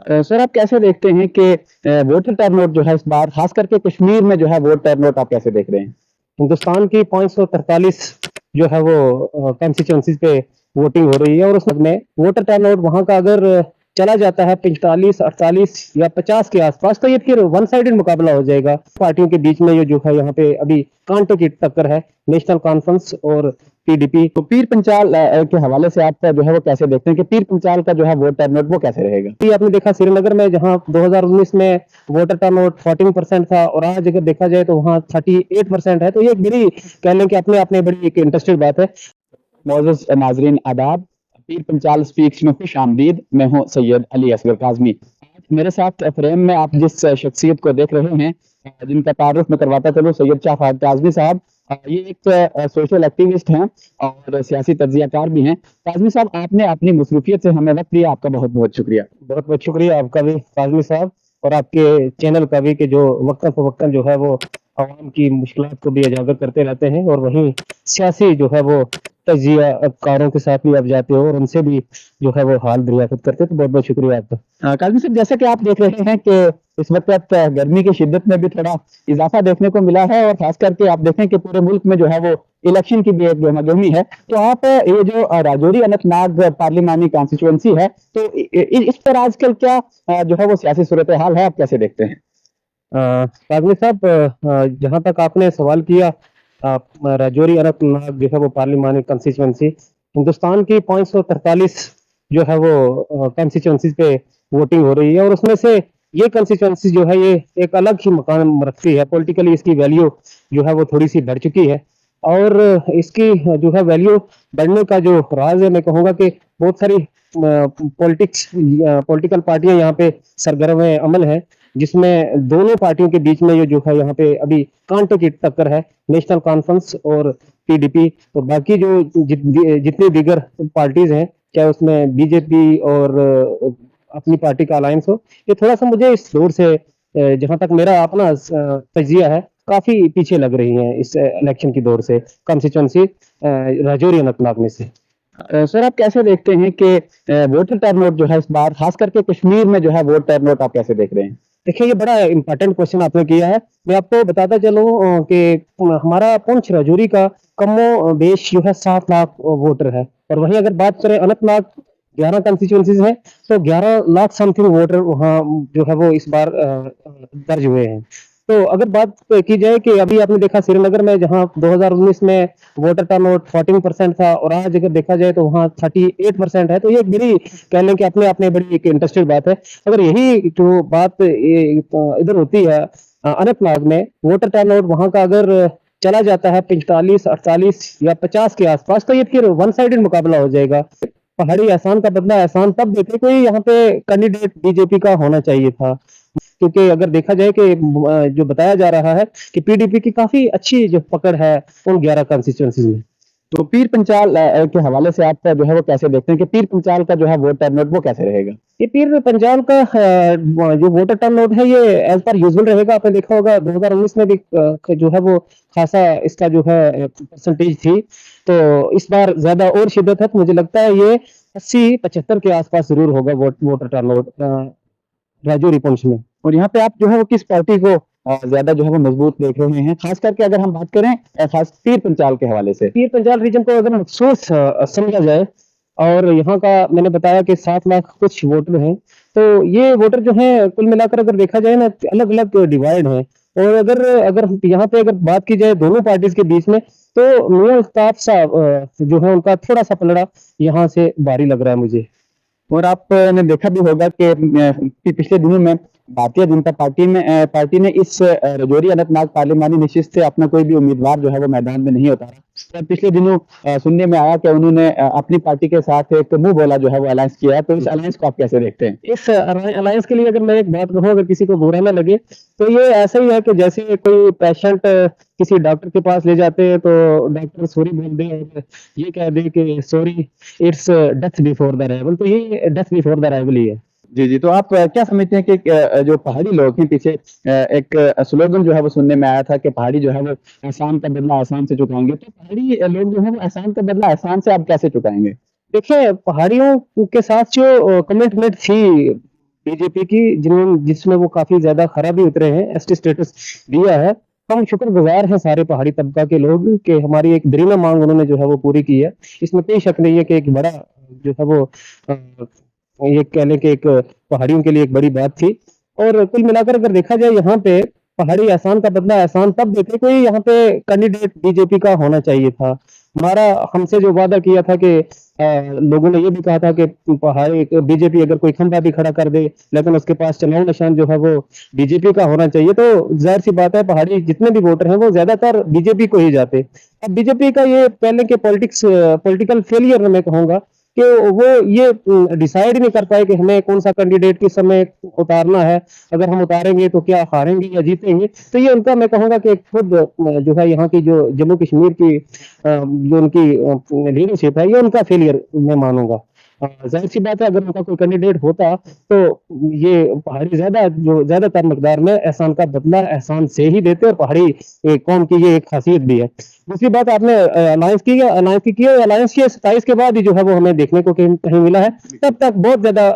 Sir आप कैसे देखते हैं कि वोटर टर्नआउट जो है इस बार खास करके कश्मीर में जो है वोट टर्नआउट आप कैसे देख रहे हैं? हिंदुस्तान की 543 जो है वो कॉन्स्टिट्यूंसीज पे वोटिंग हो रही है, और उसमें वोटर टर्नआउट वहां का अगर चला जाता है 45, 48 या 50 के आसपास, तो ये फिर वन साइडेड मुकाबला हो जाएगा पार्टियों के बीच में। ये जो है यहाँ पे अभी कांटे की टक्कर है, नेशनल कॉन्फ्रेंस और पीडीपी। तो पीर पंचाल के हवाले से आप जो है वो कैसे देखते हैं कि पीर पंचाल का जो है वोट टर्नआउट वो कैसे रहेगा? ये आपने देखा श्रीनगर में, जहां 2019 में वोटर टर्नआउट 14% था, और आज अगर देखा जाए तो वहां 38% है। तो ये एक बड़ी, कह लें कि अपने आप में बड़ी एक इंटरेस्टेड बात है। मोअज़्ज़ज़ नाज़रीन आदाब, पीर पंचाल स्पीक्स में खुश आमदीद। मैं हूं सैयद अली असगर काज़मी। आज मेरे साथ फ्रेम में आप जिस शख्सियत को देख रहे हैं, जिनका तारुफ मैं करवाता चलूँ, सैयद शाह फहद काज़मी साहब। ये एक सोशल एक्टिविस्ट हैं और सियासी तज्ज़ियाकार भी हैं। काज़मी साहब, आपने अपनी मसरूफियत से हमें वक्त दिया, आपका बहुत बहुत शुक्रिया। बहुत बहुत शुक्रिया आपका भी काजमी साहब, और आपके चैनल का भी, कि जो वक्तन फवक्तन जो है वो आवाम की मुश्किलात को भी उजागर करते रहते हैं, और वहीं सियासी जो है वो तजिया कारों के साथ भी आप जाते हो और उनसे भी जो है वो हाल दरियाफ्त करते हो। तो बहुत बहुत शुक्रिया आपका। काज़मी साहब, जैसा कि आप देख रहे हैं कि इस वक्त गर्मी की शिद्दत में भी थोड़ा इजाफा देखने को मिला है, और खास करके आप देखें कि पूरे मुल्क में जो है वो इलेक्शन की भी एक गहमागहमी है। तो आप ये जो राजौरी अनंतनाग पार्लिमानी कॉन्स्टिट्यूएंसी है, तो इस पर आजकल क्या जो है वो सियासी सूरत हाल है, आप कैसे देखते हैं? काजमी साहब, जहाँ तक आपने सवाल किया, राजौरी अनंतनाग जो है वो पार्लिमानी कंस्टिट्यूंसी, हिंदुस्तान की 543 जो है वो कंस्टिट्यूंसीज पे वोटिंग हो रही है, और उसमें से ये कंस्टिट्यूंसी जो है ये एक अलग ही मकाम रखती है। पॉलिटिकली इसकी वैल्यू जो है वो थोड़ी सी बढ़ चुकी है, और इसकी जो है वैल्यू बढ़ने का जो राज है, मैं कहूँगा कि बहुत सारी पॉलिटिकल पार्टियां यहाँ पे सरगर्म अमल है, जिसमें दोनों पार्टियों के बीच में ये जो है यहाँ पे अभी कांटे की टक्कर है, नेशनल कॉन्फ्रेंस और पीडीपी। और बाकी जो जितनी दीगर पार्टीज हैं, चाहे उसमें बीजेपी और अपनी पार्टी का अलायंस हो, ये थोड़ा सा मुझे इस दौर से, जहां तक मेरा अपना तजिया है, काफी पीछे लग रही हैं इस इलेक्शन की दौर से, कॉन्स्टिट्यूंसी राजौरी अनंतनाग में से। सर आप कैसे देखते हैं कि वोटर टर्नआउट जो है इस बार खास करके कश्मीर में जो है वोट टर्नआउट आप कैसे देख रहे हैं? देखिए, ये बड़ा इंपॉर्टेंट क्वेश्चन आपने किया है। मैं आपको बताता चलूं कि हमारा पुंछ राजौरी का कमो बेश जो है 7 लाख वोटर है, और वहीं अगर बात करें अनंतनाग, 11 कंस्टिट्यूंसीज है, तो 11 लाख समथिंग वोटर वहाँ जो है वो इस बार दर्ज हुए हैं। तो अगर बात की जाए कि अभी आपने देखा श्रीनगर में, जहाँ 2019 में वोटर टर्नआउट 14% था, और आज अगर देखा जाए तो वहाँ 38% है। तो ये एक बड़ी, कह लें कि अपने आप में बड़ी एक इंटरेस्टेड बात है। अगर यही जो बात इधर होती है, अनंतनाग में वोटर टर्नआउट वहाँ का अगर चला जाता है 45, 48 या 50 के आसपास, तो ये फिर वन साइडेड मुकाबला हो जाएगा। पहाड़ी एहसान का बदला एहसान तब देते, कोई यहाँ पे कैंडिडेट बीजेपी का होना चाहिए था, क्योंकि अगर देखा जाए कि जो बताया जा रहा है कि पीडीपी की काफी अच्छी जो पकड़ है उन 11 कंस्टिट्यूंसीज में। तो पीर पंचाल के हवाले से आप जो है वो कैसे देखते हैं कि पीर पंचाल का जो है वोट टर्नआउट वो कैसे रहेगा? ये पीर पंजाल का जो वोटर टर्नआउट है, ये एज पर यूजुअल रहेगा। आपने देखा होगा 2019 में भी जो है वो खासा इसका जो है परसेंटेज थी, तो इस बार ज्यादा और शिद्दत है। तो मुझे लगता है ये 80-75 के आसपास जरूर होगा वोटर टर्नआउट राजौरी पुंछ में। और यहाँ पे आप जो है वो किस पार्टी को ज्यादा जो है वो मजबूत देख रहे हैं, खास करके अगर हम बात करें खास पीर पंचाल के हवाले से? पीर पंजाल रीजन को अगर मखसूस समझा जाए, और यहाँ का मैंने बताया कि 7 लाख कुछ वोटर हैं, तो ये वोटर जो है कुल मिलाकर अगर देखा जाए ना, अलग अलग डिवाइड है। और अगर अगर यहाँ पे अगर बात की जाए दोनों पार्टीज के बीच में, तो मियां अल्ताफ साहब जो है उनका थोड़ा सा पलड़ा यहाँ से भारी लग रहा है मुझे। और आपने देखा भी होगा कि पिछले दिनों में भारतीय जनता पार्टी ने इस राजौरी अनंतनाग पार्लिमानी नशिस्त से अपना कोई भी उम्मीदवार जो है वो मैदान में नहीं उतारा। तो पिछले दिनों सुनने में आया कि उन्होंने अपनी पार्टी के साथ एक मुंह बोला जो है वो अलायंस किया है। तो इस अलायंस को आप कैसे देखते हैं? इस अलायंस के लिए अगर मैं एक बात कहूँ, अगर किसी को बुरा ना लगे, तो ये ऐसा ही है कि जैसे कोई पेशेंट किसी डॉक्टर के पास ले जाते हैं, तो डॉक्टर सॉरी बोल दे और ये कह दे कि sorry, it's death before the arrival. तो ये डेथ बिफोर द अराइवल ही है। जी, जी। तो आप क्या समझते हैं कि जो पहाड़ी लोग हैं, पीछे एक स्लोगन जो है वो सुनने में आया था कि पहाड़ी जो है वो एहसान का बदला एहसान से चुकाएँगे। तो पहाड़ी लोग जो है वो एहसान का बदला एहसान से आप कैसे चुकाएँगे? देखिए, पहाड़ियों के साथ जो कमिटमेंट थी बीजेपी की, जिसमें वो काफी ज्यादा खराबी उतरे हैं, एसटी स्टेटस दिया है। हम शुक्रगुजार हैं सारे पहाड़ी तबका के लोग कि हमारी एक दरीना मांग उन्होंने जो है वो पूरी की है। इसमें कोई शक नहीं है कि एक बड़ा जो है वो ये कह लें कि एक पहाड़ियों के लिए एक बड़ी बात थी। और कुल मिलाकर अगर देखा जाए यहाँ पे पहाड़ी एहसान का बदला एहसान तब देते, कोई यहाँ पे कैंडिडेट बीजेपी का होना चाहिए था। हमारा हमसे जो वादा किया था कि लोगों ने ये भी कहा था कि पहाड़ी बीजेपी अगर कोई खंभा भी खड़ा कर दे लेकिन उसके पास चुनाव निशान जो है वो बीजेपी का होना चाहिए, तो जाहिर सी बात है पहाड़ी जितने भी वोटर हैं वो ज्यादातर बीजेपी को ही जाते। अब बीजेपी का ये पहले के पॉलिटिकल फेलियर मैं कहूंगा कि वो ये डिसाइड ही नहीं कर पाए कि हमें कौन सा कैंडिडेट किस समय उतारना है, अगर हम उतारेंगे तो क्या हारेंगे या जीतेंगे। तो ये उनका मैं कहूंगा कि खुद जो है यहाँ की जो जम्मू कश्मीर की जो उनकी लीडरशिप है, ये उनका फेलियर मैं मानूंगा। जाहिर सी बात है अगर उनका कोई कैंडिडेट होता तो ये पहाड़ी ज्यादातर मकदार में एहसान का बदला एहसान से ही देते, और पहाड़ी कौम की ये एक खासियत भी है। दूसरी बात, आपने अलायंस की 27 के बाद ही जो है वो हमें देखने को कहीं कहीं मिला है। तब तक बहुत ज्यादा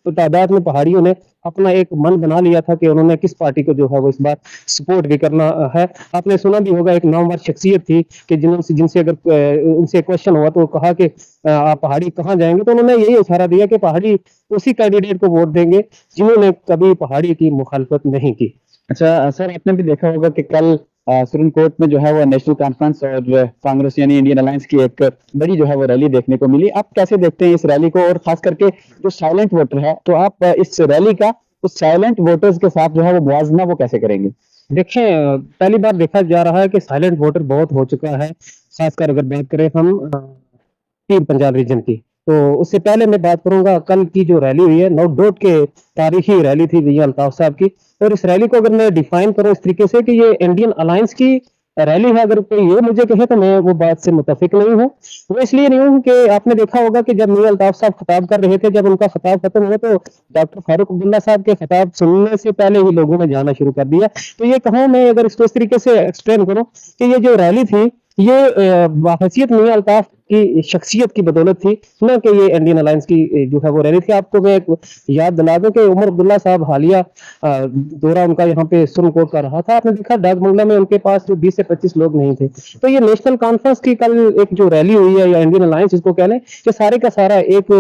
तादाद में पहाड़ियों ने अपना एक मन बना लिया था कि उन्होंने किस पार्टी को जो है वो इस बार सपोर्ट भी करना है। आपने सुना भी होगा एक नामवर शख्सियत थी कि जिनसे अगर उनसे क्वेश्चन हुआ तो वो कहा कि आप पहाड़ी कहाँ जाएंगे, तो उन्होंने यही इशारा दिया कि पहाड़ी उसी कैंडिडेट को वोट देंगे जिन्होंने कभी पहाड़ी की मुखालफत नहीं की। अच्छा सर, आपने भी देखा होगा कि कल सुप्रीम कोर्ट में जो है वो नेशनल कॉन्फ्रेंस और कांग्रेस यानी इंडियन अलायंस की एक बड़ी जो है वो रैली देखने को मिली। आप कैसे देखते हैं इस रैली को, और खास करके जो साइलेंट वोटर है, तो आप इस रैली का उस साइलेंट वोटर्स के साथ जो है वो मुआवजा वो कैसे करेंगे? देखें, पहली बार देखा जा रहा है कि साइलेंट वोटर बहुत हो चुका है, खासकर अगर बात करें हम पीर पंजाल रीजन की। तो उससे पहले मैं बात करूंगा कल की जो रैली हुई है, नो डाउट के तारीखी रैली थी भैया अल्ताफ साहब की। और इस रैली को अगर मैं डिफाइन करूं इस तरीके से कि ये इंडियन अलायंस की रैली है, अगर कोई ये मुझे कहे तो मैं वो बात से मुतफिक नहीं हूँ। वो इसलिए नहीं हूँ कि आपने देखा होगा कि जब मियां अल्ताफ साहब खिताब कर रहे थे, जब उनका खिताब खत्म हुआ तो डॉक्टर फारूक अब्दुल्ला साहब के खिताब सुनने से पहले ही लोगों ने जाना शुरू कर दिया। तो ये कहूँ मैं, अगर इसको इस तरीके से एक्सप्लेन करूँ कि ये जो रैली थी ये बाहसियत मियां अल्ताफ की शख्सियत की बदौलत थी, न कि ये इंडियन अलायंस की जो है वो रैली थी। आपको मैं एक याद दिला दूं कि उमर अब्दुल्ला साहब हालिया दौरा उनका यहाँ पे सुप्रीम कोर्ट का रहा था, आपने देखा डाक बंगला में उनके पास जो 20 से 25 लोग नहीं थे। तो ये नेशनल कॉन्फ्रेंस की कल एक जो रैली हुई है या इंडियन अलायंस जिसको कह लें, ये सारे का सारा एक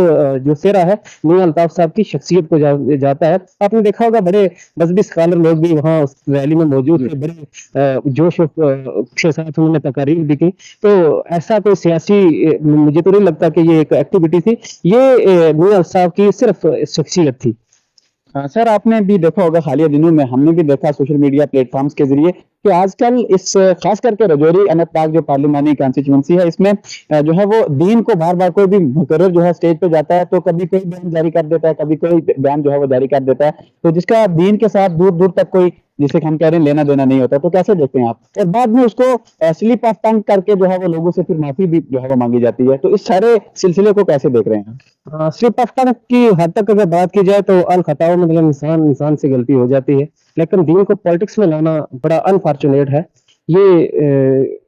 जो सेरा है मियां अल्ताफ साहब की शख्सियत को जाता है। आपने देखा होगा बड़े मजहबी स्कॉलर लोग भी वहाँ उस रैली में मौजूद थे, बड़े जोश के साथ उन्होंने तकारीर भी की। तो ऐसा कोई सियासी मुझे तो नहीं लगता कि ये एक एक्टिविटी थी, ये मियां साहब की सिर्फ शख्सियत थी। सर, आपने भी देखा होगा हालिया दिनों में, हमने भी देखा सोशल मीडिया प्लेटफॉर्म्स के जरिए कि आजकल इस खास करके रजौरी अनंतनाग जो पार्लिमानी कॉन्स्टिट्यूंसी है, इसमें जो है वो दीन को बार बार कोई भी मुकर्रर जो है स्टेज पे जाता है तो कभी कोई बयान जारी कर देता है, कभी कोई बयान जो है वो जारी कर देता है, तो जिसका दीन के साथ दूर दूर तक कोई, जिसे हम कह रहे हैं, लेना देना नहीं होता। तो कैसे देखते हैं आप? और बाद में उसको स्लिप ऑफ टंग करके जो है वो लोगों से फिर माफी भी जो है वो मांगी जाती है। तो इस सारे सिलसिले को कैसे देख रहे हैं? स्लिप ऑफ टंग की हद तक अगर बात की जाए तो अल खताओ मतलब इंसान से गलती हो जाती है, लेकिन दीन को पॉलिटिक्स में लाना बड़ा अनफॉर्चुनेट है। ये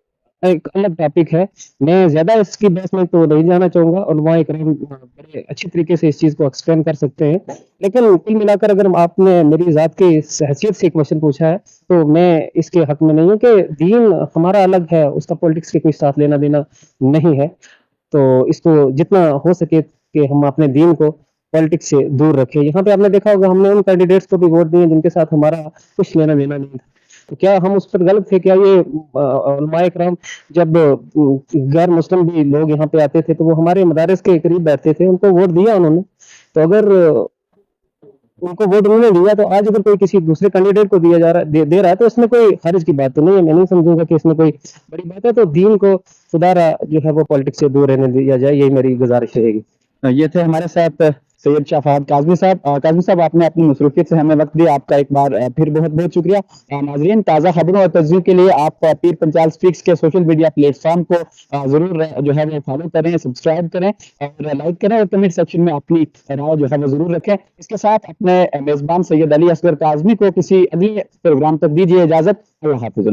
एक अलग टॉपिक है, मैं ज्यादा इसकी बहस में तो नहीं जाना चाहूंगा, और वहाँ एक बड़े अच्छी तरीके से इस चीज को एक्सप्लेन कर सकते हैं। लेकिन कुल मिलाकर अगर आपने मेरी जात की हैसियत से क्वेश्चन पूछा है तो मैं इसके हक में नहीं हूँ कि दीन हमारा अलग है, उसका पॉलिटिक्स के कोई साथ लेना देना नहीं है। तो इसको जितना हो सके कि हम अपने दीन को पॉलिटिक्स से दूर रखें। यहाँ पे आपने देखा होगा हमने उन कैंडिडेट्स को भी वोट दिए जिनके साथ हमारा कुछ लेना देना नहीं था। तो क्या हम उस पर गलत थे? क्या ये उलमाए किराम जब गैर मुस्लिम भी लोग यहाँ पे आते थे तो वो हमारे मदारिस के करीब बैठते थे, उनको वोट दिया उन्होंने। तो अगर उनको वोट उन्होंने दिया तो आज अगर कोई किसी दूसरे कैंडिडेट को दिया जा रहा दे रहा है तो इसमें कोई हर्ज की बात तो नहीं है। मैं नहीं समझूंगा कि इसमें कोई बड़ी बात है। तो दीन को सुधारा जो है वो पॉलिटिक्स से दूर रहने दिया जाए, यही मेरी गुजारिश रहेगी। ये थे हमारे साथ सैयद शाह फहद काज़मी साहब। काज़मी साहब, आपने अपनी मसरूफियत से हमें वक्त दिया, आपका एक बार फिर बहुत बहुत शुक्रिया। नाजरीन, ताज़ा खबरों और तजज़ियों के लिए आप पीर पंचाल स्पीक्स के सोशल मीडिया प्लेटफॉर्म को जरूर जो है वो फॉलो करें, सब्सक्राइब करें और लाइक करें, और कमेंट सेक्शन में अपनी राय जो है वो जरूर रखें। इसके साथ अपने मेज़बान सैयद अली असगर काज़मी को किसी अगले प्रोग्राम तक दीजिए इजाज़त। अल्लाह हाफ़िज़।